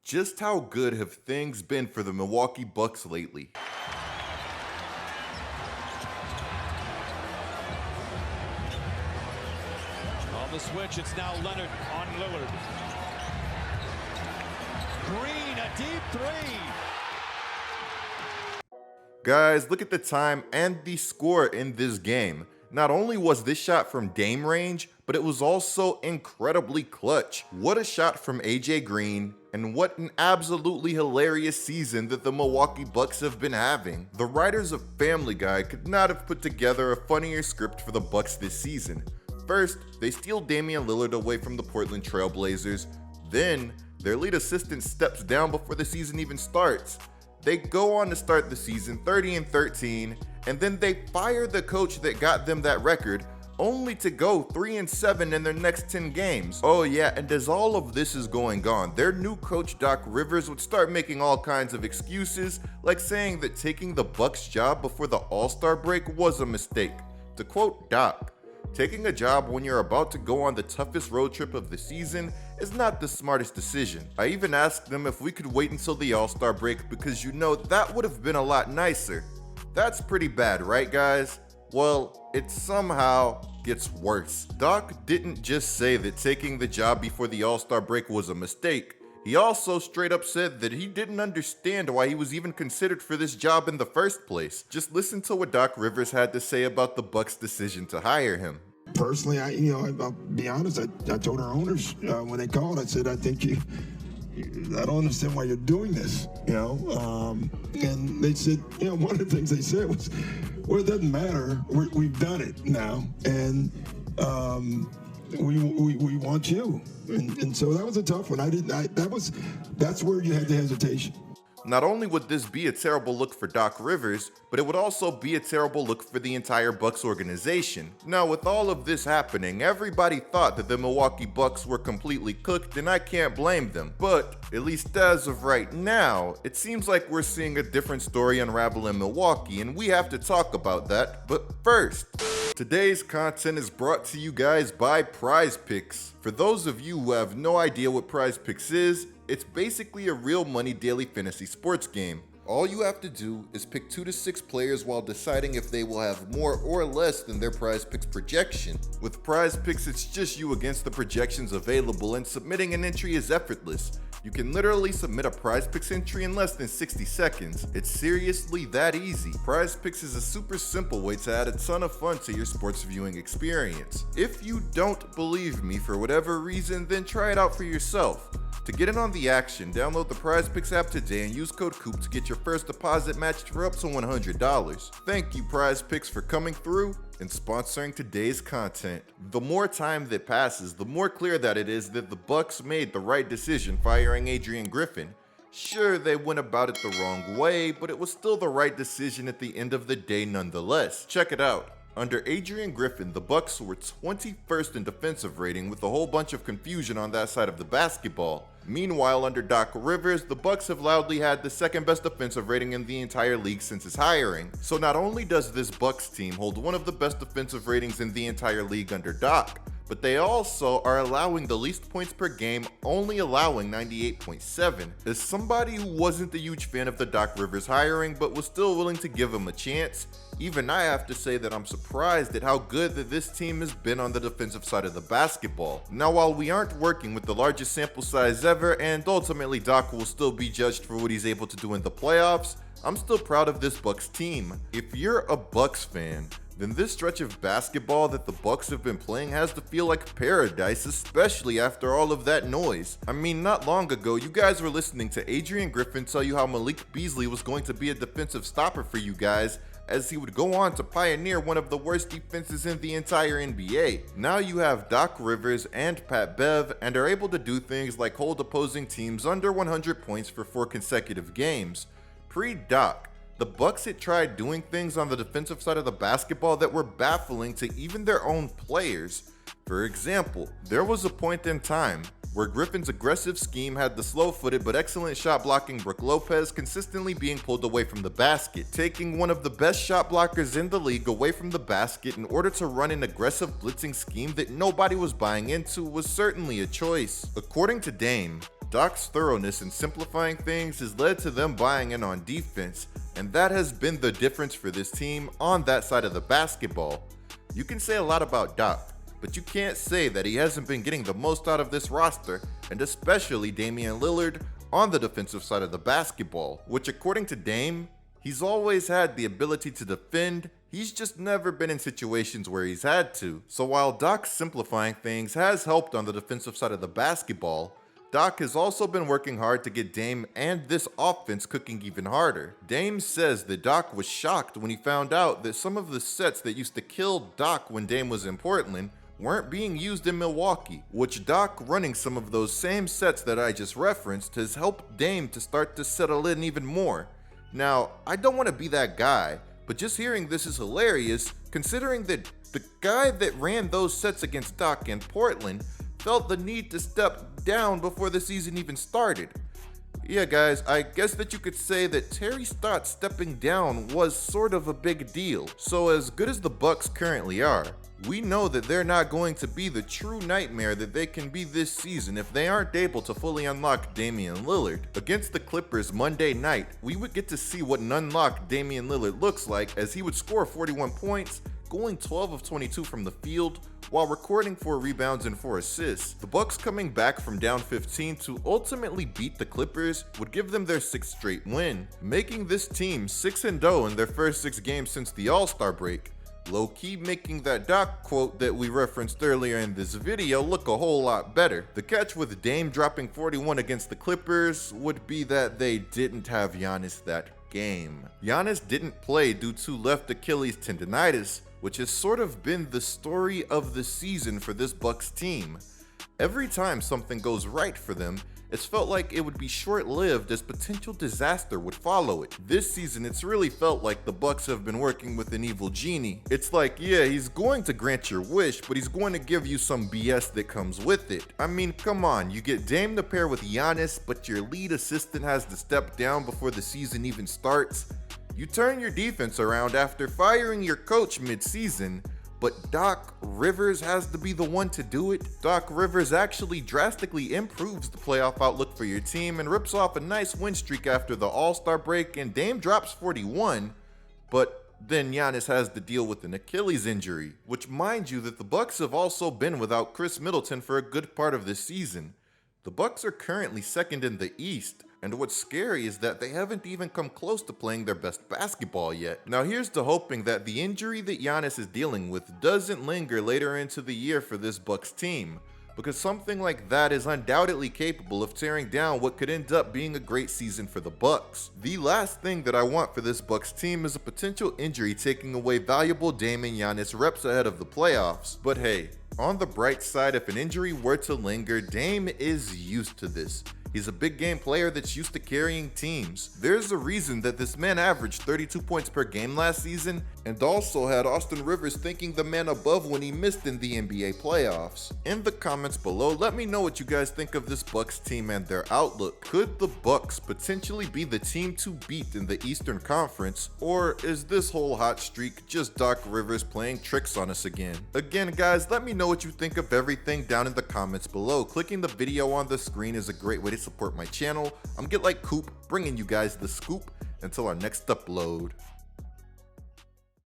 Just how good have things been for the Milwaukee Bucks lately? On the switch, it's now Leonard on Lillard. Green, a deep three. Guys, look at the time and the score in this game. Not only was this shot from Dame range, but it was also incredibly clutch. What a shot from AJ Green, and what an absolutely hilarious season that the Milwaukee Bucks have been having. The writers of Family Guy could not have put together a funnier script for the Bucks this season. First, they steal Damian Lillard away from the Portland Trail Blazers. Then, their lead assistant steps down before the season even starts. They go on to start the season 30-13, and then they fire the coach that got them that record, only to go 3-7 in their next 10 games. Oh yeah, and as all of this is going on, their new coach Doc Rivers would start making all kinds of excuses, like saying that taking the Bucks job before the All-Star break was a mistake. To quote Doc, "Taking a job when you're about to go on the toughest road trip of the season is not the smartest decision. I even asked them if we could wait until the All-Star break because that would have been a lot nicer." That's pretty bad, right guys? Well, it somehow gets worse. Doc didn't just say that taking the job before the All-Star break was a mistake. He also straight up said that he didn't understand why he was even considered for this job in the first place. Just listen to what Doc Rivers had to say about the Bucks' decision to hire him. Personally, I'll be honest. I told our owners when they called, I said, I don't understand why you're doing this, and they said, one of the things they said was, well, it doesn't matter. We've done it now, and we want you. And so that was a tough one. That's where you had the hesitation. Not only would this be a terrible look for Doc Rivers, but it would also be a terrible look for the entire Bucks organization. Now, with all of this happening, everybody thought that the Milwaukee Bucks were completely cooked, and I can't blame them. But, at least as of right now, it seems like we're seeing a different story unravel in Milwaukee, and we have to talk about that. But first, today's content is brought to you guys by PrizePicks. For those of you who have no idea what PrizePicks is, it's basically a real money daily fantasy sports game. All you have to do is pick 2 to 6 players while deciding if they will have more or less than their PrizePicks projection. With PrizePicks, it's just you against the projections available, and submitting an entry is effortless. You can literally submit a PrizePicks entry in less than 60 seconds. It's seriously that easy. PrizePicks is a super simple way to add a ton of fun to your sports viewing experience. If you don't believe me for whatever reason, then try it out for yourself. To get in on the action, download the PrizePicks app today and use code COOP to get your first deposit matched for up to $100. Thank you, PrizePicks, for coming through and sponsoring today's content. The more time that passes, the more clear that it is that the Bucks made the right decision firing Adrian Griffin. Sure, they went about it the wrong way, but it was still the right decision at the end of the day nonetheless. Check it out. Under Adrian Griffin, the Bucks were 21st in defensive rating with a whole bunch of confusion on that side of the basketball. Meanwhile, under Doc Rivers, the Bucks have loudly had the second best defensive rating in the entire league since his hiring. So not only does this Bucks team hold one of the best defensive ratings in the entire league under Doc, but they also are allowing the least points per game, only allowing 98.7. As somebody who wasn't a huge fan of the Doc Rivers hiring, but was still willing to give him a chance, even I have to say that I'm surprised at how good that this team has been on the defensive side of the basketball. Now, while we aren't working with the largest sample size ever, and ultimately Doc will still be judged for what he's able to do in the playoffs, I'm still proud of this Bucks team. If you're a Bucks fan, then this stretch of basketball that the Bucks have been playing has to feel like paradise, especially after all of that noise. I mean, not long ago, you guys were listening to Adrian Griffin tell you how Malik Beasley was going to be a defensive stopper for you guys, as he would go on to pioneer one of the worst defenses in the entire NBA. Now you have Doc Rivers and Pat Bev, and are able to do things like hold opposing teams under 100 points for 4 consecutive games. Pre-Doc, the Bucks had tried doing things on the defensive side of the basketball that were baffling to even their own players. For example, there was a point in time where Griffin's aggressive scheme had the slow-footed but excellent shot-blocking Brook Lopez consistently being pulled away from the basket. Taking one of the best shot blockers in the league away from the basket in order to run an aggressive blitzing scheme that nobody was buying into was certainly a choice. According to Dame, Doc's thoroughness in simplifying things has led to them buying in on defense, and that has been the difference for this team on that side of the basketball. You can say a lot about Doc, but you can't say that he hasn't been getting the most out of this roster, and especially Damian Lillard on the defensive side of the basketball, which according to Dame, he's always had the ability to defend, he's just never been in situations where he's had to. So while Doc simplifying things has helped on the defensive side of the basketball, Doc has also been working hard to get Dame and this offense cooking even harder. Dame says that Doc was shocked when he found out that some of the sets that used to kill Doc when Dame was in Portland weren't being used in Milwaukee, which Doc running some of those same sets that I just referenced has helped Dame to start to settle in even more. Now, I don't want to be that guy, but just hearing this is hilarious considering that the guy that ran those sets against Doc in Portland felt the need to step down before the season even started. Yeah guys, I guess that you could say that Terry Stotts stepping down was sort of a big deal. So as good as the Bucks currently are, we know that they're not going to be the true nightmare that they can be this season if they aren't able to fully unlock Damian Lillard. Against the Clippers Monday night, we would get to see what an unlocked Damian Lillard looks like as he would score 41 points, going 12 of 22 from the field, while recording 4 rebounds and 4 assists. The Bucks coming back from down 15 to ultimately beat the Clippers would give them their 6th straight win, making this team 6-0 in their first 6 games since the All-Star break. Low-key making that Doc quote that we referenced earlier in this video look a whole lot better. The catch with Dame dropping 41 against the Clippers would be that they didn't have Giannis that game. Giannis didn't play due to left Achilles tendonitis, which has sort of been the story of the season for this Bucks team. Every time something goes right for them, it's felt like it would be short-lived as potential disaster would follow it. This season, it's really felt like the Bucks have been working with an evil genie. It's like, yeah, he's going to grant your wish, but he's going to give you some BS that comes with it. I mean, come on, you get Dame to pair with Giannis, but your lead assistant has to step down before the season even starts. You turn your defense around after firing your coach mid-season, but Doc Rivers has to be the one to do it. Doc Rivers actually drastically improves the playoff outlook for your team and rips off a nice win streak after the All-Star break, and Dame drops 41, but then Giannis has to deal with an Achilles injury, which mind you that the Bucks have also been without Chris Middleton for a good part of this season. The Bucks are currently 2nd in the East, and what's scary is that they haven't even come close to playing their best basketball yet. Now here's to hoping that the injury that Giannis is dealing with doesn't linger later into the year for this Bucks team, because something like that is undoubtedly capable of tearing down what could end up being a great season for the Bucks. The last thing that I want for this Bucks team is a potential injury taking away valuable Dame and Giannis reps ahead of the playoffs. But hey, on the bright side, if an injury were to linger, Dame is used to this. He's a big game player that's used to carrying teams. There's a reason that this man averaged 32 points per game last season and also had Austin Rivers thinking the man above when he missed in the NBA playoffs. In the comments below, let me know what you guys think of this Bucks team and their outlook. Could the Bucks potentially be the team to beat in the Eastern Conference, or is this whole hot streak just Doc Rivers playing tricks on us again? Again guys, let me know what you think of everything down in the comments below. Clicking the video on the screen is a great way to support my channel. I'm GetLikeCoop, bringing you guys the scoop until our next upload.